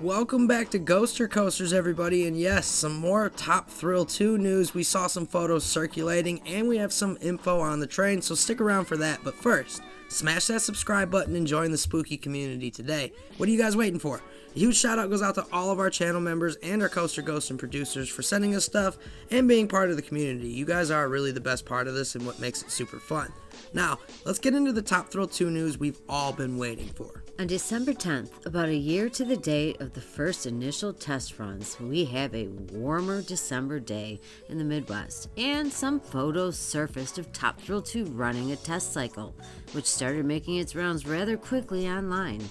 Welcome back to Ghoster Coasters, everybody, and yes, some more Top Thrill 2 news. We saw some photos circulating, and we have some info on the train, so stick around for that. But first, smash that subscribe button and join the spooky community today. What are you guys waiting for? A huge shout out goes out to all of our channel members and our Coaster Ghosts and producers for sending us stuff and being part of the community. You guys are really the best part of this and what makes it super fun. Now, let's get into the Top Thrill 2 news we've all been waiting for. On December 10th, about a year to the date of the first initial test runs, we have a warmer December day in the Midwest, and some photos surfaced of Top Thrill 2 running a test cycle, which started making its rounds rather quickly online.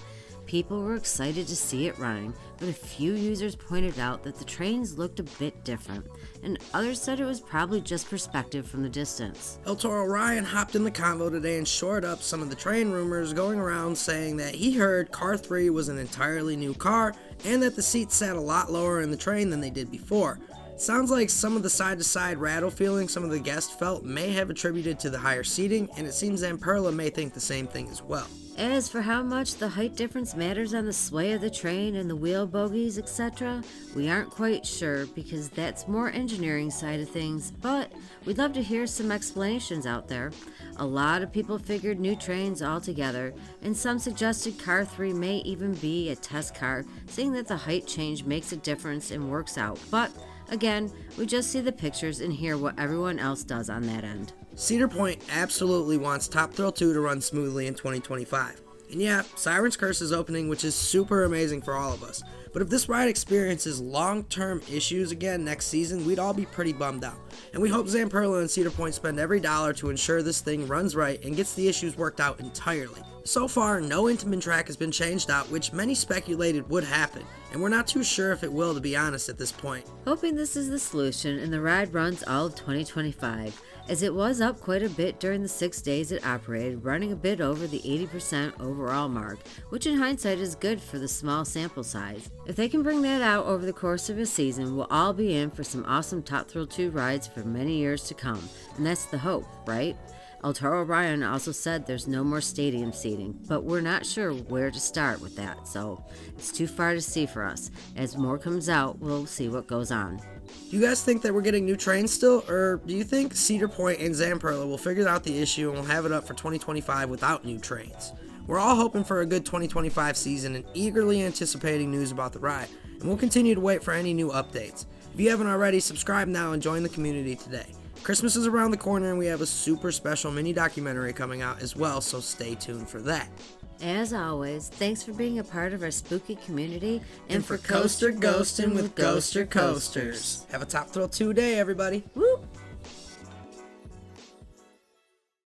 People were excited to see it running, but a few users pointed out that the trains looked a bit different, and others said it was probably just perspective from the distance. El Toro Ryan hopped in the convo today and shored up some of the train rumors going around, saying that he heard Car 3 was an entirely new car and that the seats sat a lot lower in the train than they did before. Sounds like some of the side-to-side rattle feeling some of the guests felt may have attributed to the higher seating, and it seems Zamperla may think the same thing as well. As for how much the height difference matters on the sway of the train and the wheel bogies, etc., we aren't quite sure because that's more engineering side of things, but we'd love to hear some explanations out there. A lot of people figured new trains altogether, and some suggested Car 3 may even be a test car, seeing that the height change makes a difference and works out, but again, we just see the pictures and hear what everyone else does on that end. Cedar Point absolutely wants Top Thrill 2 to run smoothly in 2025. And yeah, Siren's Curse is opening, which is super amazing for all of us. But if this ride experiences long-term issues again next season, we'd all be pretty bummed out. And we hope Zamperla and Cedar Point spend every dollar to ensure this thing runs right and gets the issues worked out entirely. So far, no Intamin track has been changed out, which many speculated would happen, and we're not too sure if it will, to be honest, at this point. Hoping this is the solution and the ride runs all of 2025, as it was up quite a bit during the 6 days it operated, running a bit over the 80% overall mark, which in hindsight is good for the small sample size. If they can bring that out over the course of a season, we'll all be in for some awesome Top Thrill 2 rides for many years to come, and that's the hope, right? El Toro Ryan also said there's no more stadium seating, but we're not sure where to start with that, so it's too far to see for us. As more comes out, we'll see what goes on. Do you guys think that we're getting new trains still, or do you think Cedar Point and Zamperla will figure out the issue and we'll have it up for 2025 without new trains? We're all hoping for a good 2025 season and eagerly anticipating news about the ride, and we'll continue to wait for any new updates. If you haven't already, subscribe now and join the community today. Christmas is around the corner and we have a super special mini documentary coming out as well, so stay tuned for that. As always, thanks for being a part of our spooky community and for Coaster Ghostin' with Ghoster Coasters. Have a Top Thrill 2 day, everybody. Whoop!